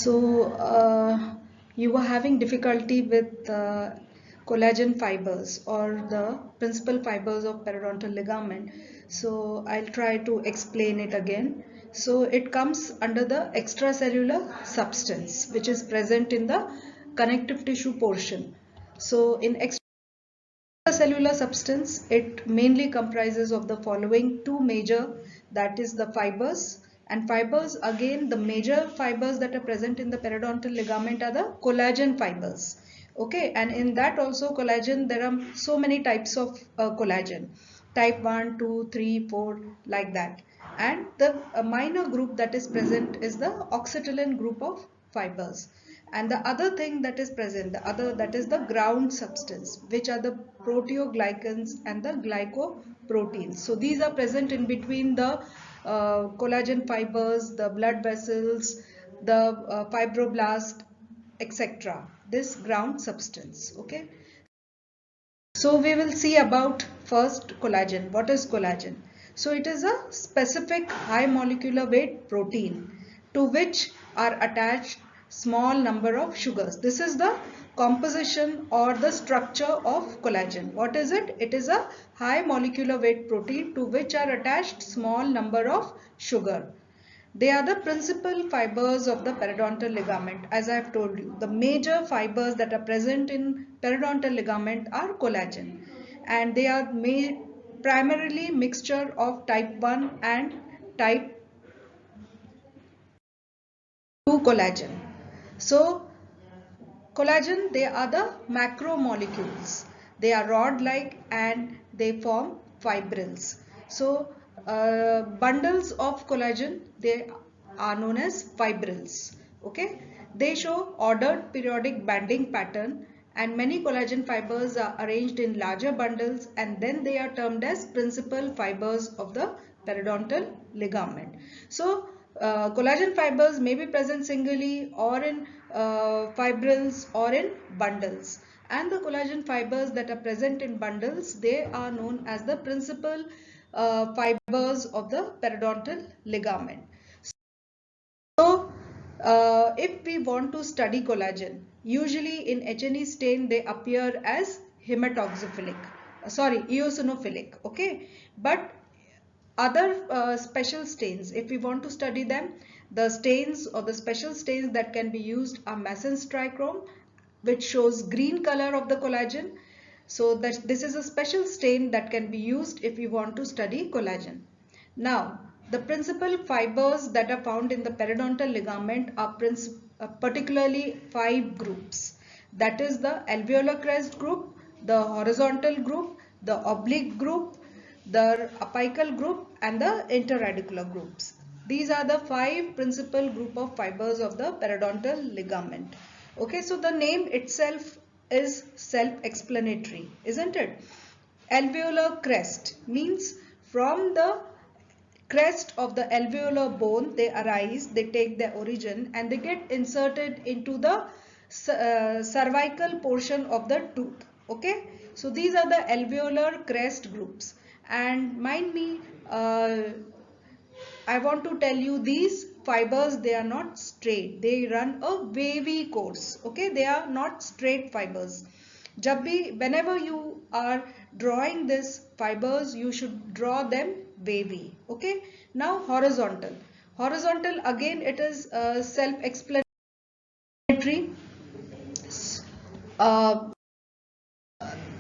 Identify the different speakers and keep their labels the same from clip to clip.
Speaker 1: You were having difficulty with collagen fibers or the principal fibers of periodontal ligament. So I'll try to explain it again. So it comes under the extracellular substance which is present in the connective tissue portion. So in extracellular substance, it mainly comprises of the following two major, that is the fibers. And fibers, again, the major fibers that are present in the periodontal ligament are the collagen fibers. Okay, and in that also collagen, there are so many types of collagen. Type 1, 2, 3, 4, like that. And the minor group that is present is the oxytocin group of fibers. And the other thing that is present, that is the ground substance, which are the proteoglycans and the glycoproteins. So these are present in between the collagen fibers, the blood vessels, the fibroblast, etc. This ground substance. Okay. So we will see about first collagen. What is collagen? So it is a specific high molecular weight protein to which are attached small number of sugars. This is the composition or the structure of collagen. What is it? It is a high molecular weight protein to which are attached small number of sugar. They are the principal fibers of the periodontal ligament. As I have told you, the major fibers that are present in periodontal ligament are collagen, and they are primarily mixture of type 1 and type 2 collagen. So collagen, they are the macromolecules. They are rod-like and they form fibrils. So bundles of collagen, they are known as fibrils. Okay, they show ordered periodic banding pattern, and many collagen fibers are arranged in larger bundles, and then they are termed as principal fibers of the periodontal ligament. So collagen fibers may be present singly or in fibrils or in bundles, and the collagen fibers that are present in bundles, they are known as the principal fibers of the periodontal ligament. So if we want to study collagen, usually in H&E stain they appear as eosinophilic, okay, but other special stains, if we want to study them, the stains or the special stains that can be used are Masson's trichrome, which shows green color of the collagen. So that this is a special stain that can be used if we want to study collagen. Now, the principal fibers that are found in the periodontal ligament are particularly 5 groups. That is the alveolar crest group, the horizontal group, the oblique group, the apical group, and the interradicular groups. These are the 5 principal group of fibers of the periodontal ligament. Okay, so the name itself is self-explanatory, isn't it? Alveolar crest means from the crest of the alveolar bone they arise, they take their origin, and they get inserted into the cervical portion of the tooth. Okay, so these are the alveolar crest groups. And mind me, I want to tell you, these fibers, they are not straight, they run a wavy course. Okay, they are not straight fibers. Whenever you are drawing these fibers, you should draw them wavy. Okay, now horizontal. Horizontal, again, it is self-explanatory. Uh,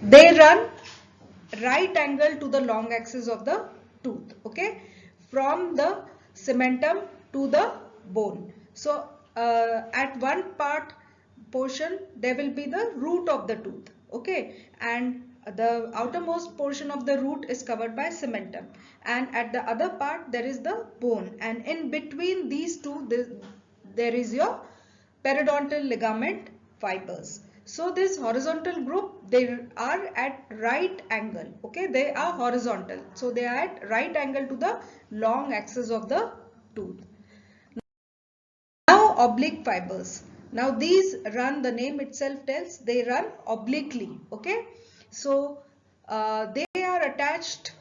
Speaker 1: they run right angle to the long axis of the tooth. Okay, from the cementum to the bone. So at one portion there will be the root of the tooth. Okay, and the outermost portion of the root is covered by cementum, and at the other part there is the bone, and in between these two there is your periodontal ligament fibers. So this horizontal group, they are at right angle. Okay, they are horizontal. So they are at right angle to the long axis of the tooth. Now oblique fibers. Now these run, the name itself tells, they run obliquely. Okay, so they are attached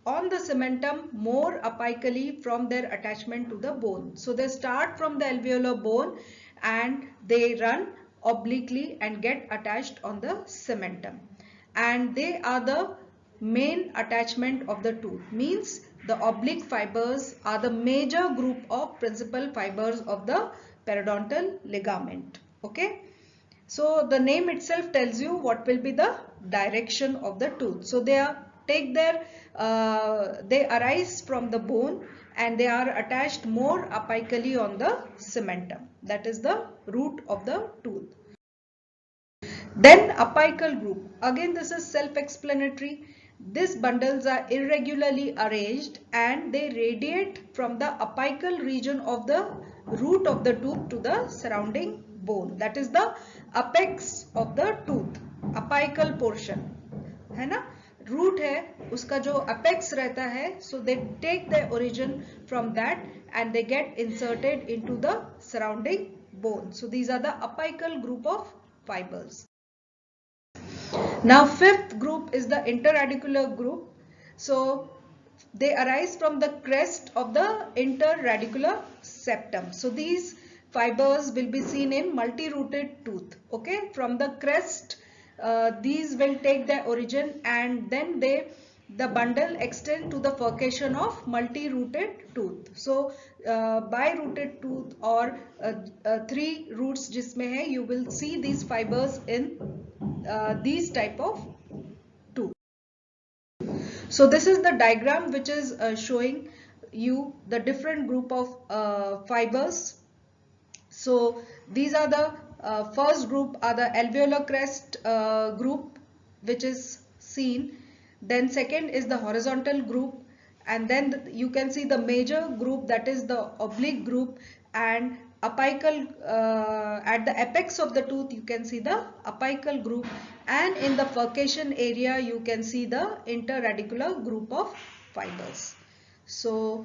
Speaker 1: on the cementum more apically from their attachment to the bone. So they start from the alveolar bone and they run obliquely and get attached on the cementum, and they are the main attachment of the tooth. Means the oblique fibers are the major group of principal fibers of the periodontal ligament. Okay, so the name itself tells you what will be the direction of the tooth. So they arise from the bone and they are attached more apically on the cementum. That is the root of the tooth. Then apical group. Again, this is self-explanatory. These bundles are irregularly arranged and they radiate from the apical region of the root of the tooth to the surrounding bone. That is the apex of the tooth, apical portion. है ना? Root है, उसका जो apex रहता है, so they take their origin from that and they get inserted into the surrounding bone. So these are the apical group of fibers. Now fifth group is the interradicular group. So they arise from the crest of the interradicular septum. So these fibers will be seen in multi-rooted tooth. Okay, from the crest these will take their origin and then the bundle extend to the furcation of multi-rooted tooth. So bi-rooted tooth or three roots जिसमें है, you will see these fibers in these type of tooth. So this is the diagram which is showing you the different group of fibers. So these are the first group are the alveolar crest group which is seen. Then second is the horizontal group, and then you can see the major group, that is the oblique group, and apical at the apex of the tooth you can see the apical group, and in the furcation area you can see the interradicular group of fibers. So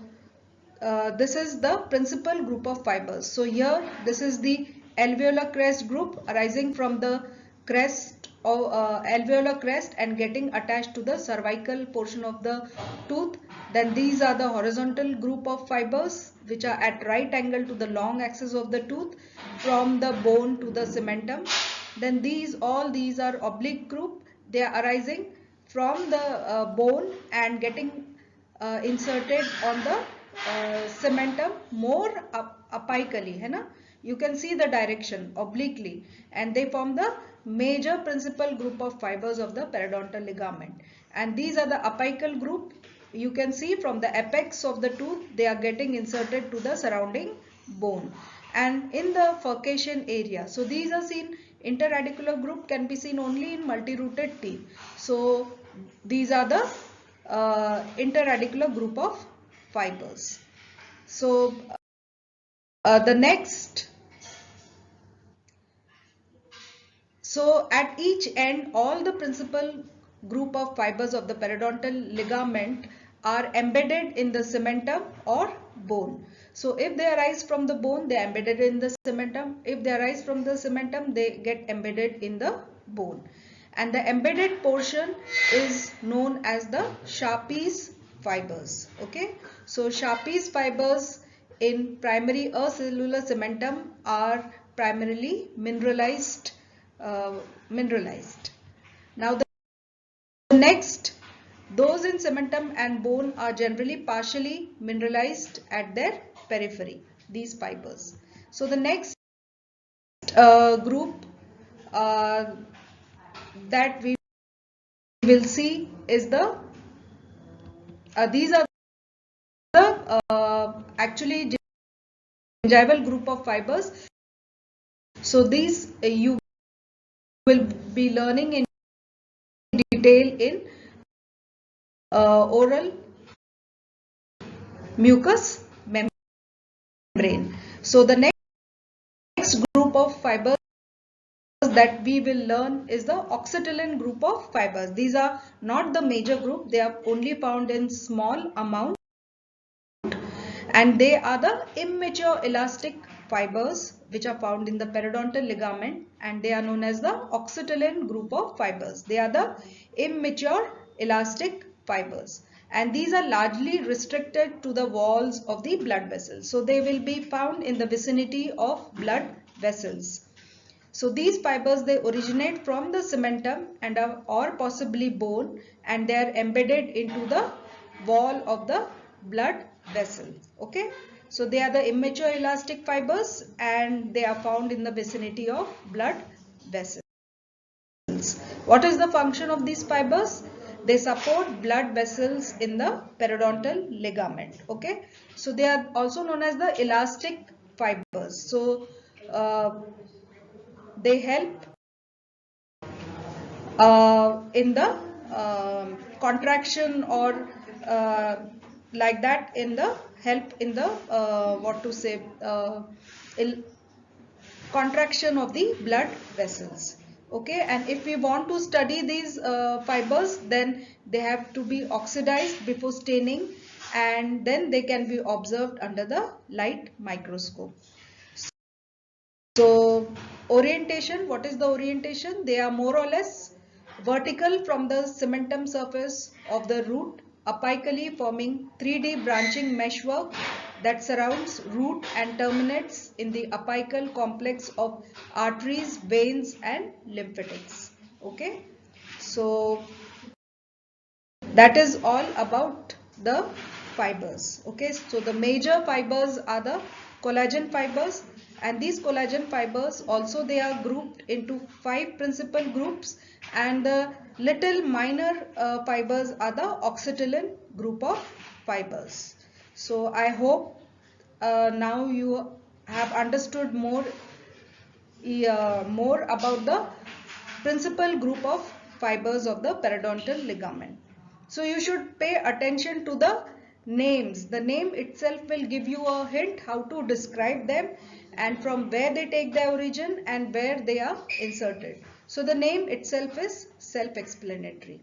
Speaker 1: this is the principal group of fibers. So here this is the alveolar crest group arising from the crest of alveolar crest and getting attached to the cervical portion of the tooth. Then these are the horizontal group of fibers which are at right angle to the long axis of the tooth from the bone to the cementum. Then all these are oblique group. They are arising from the bone and getting inserted on the cementum more apically, है ना? You can see the direction obliquely, and they form the major principal group of fibers of the periodontal ligament. And these are the apical group. You can see from the apex of the tooth they are getting inserted to the surrounding bone. And in the furcation area, so these are seen, interradicular group can be seen only in multi-rooted teeth. So these are the interradicular group of fibers. So the next, so at each end all the principal group of fibers of the periodontal ligament are embedded in the cementum or bone. So if they arise from the bone, they are embedded in the cementum. If they arise from the cementum, they get embedded in the bone. And the embedded portion is known as the Sharpie's fibers. Okay, so Sharpie's fibers in primary acellular cementum are primarily mineralized. Now the next, those in cementum and bone are generally partially mineralized at their periphery, these fibers. So the next group that we will see is the these are the actually gingival group of fibers. So these you will be learning in detail in oral mucous membrane. So the next group of fibers that we will learn is the oxytocin group of fibers. These are not the major group, they are only found in small amount, and they are the immature elastic fibers which are found in the periodontal ligament, and they are known as the oxytocin group of fibers. They are the immature elastic fibers, and these are largely restricted to the walls of the blood vessels. So they will be found in the vicinity of blood vessels. So these fibers, they originate from the cementum and are, or possibly bone, and they are embedded into the wall of the blood vessel. Okay, so they are the immature elastic fibers and they are found in the vicinity of blood vessels. What is the function of these fibers? They support blood vessels in the periodontal ligament. Okay, so they are also known as the elastic fibers. So they help in the contraction or like that, in the help in the what to say contraction of the blood vessels. Okay, and if we want to study these fibers, then they have to be oxidized before staining, and then they can be observed under the light microscope. So orientation, what is the orientation? They are more or less vertical from the cementum surface of the root, apically forming 3D branching meshwork that surrounds root and terminates in the apical complex of arteries, veins and lymphatics. Okay, so that is all about the fibers. Okay, so the major fibers are the collagen fibers, and these collagen fibers also, they are grouped into 5 principal groups, and the little minor fibers are the oxytolin group of fibers. So I hope now you have understood more about the principal group of fibers of the periodontal ligament. So you should pay attention to the names. The name itself will give you a hint how to describe them and from where they take their origin and where they are inserted. So the name itself is self-explanatory.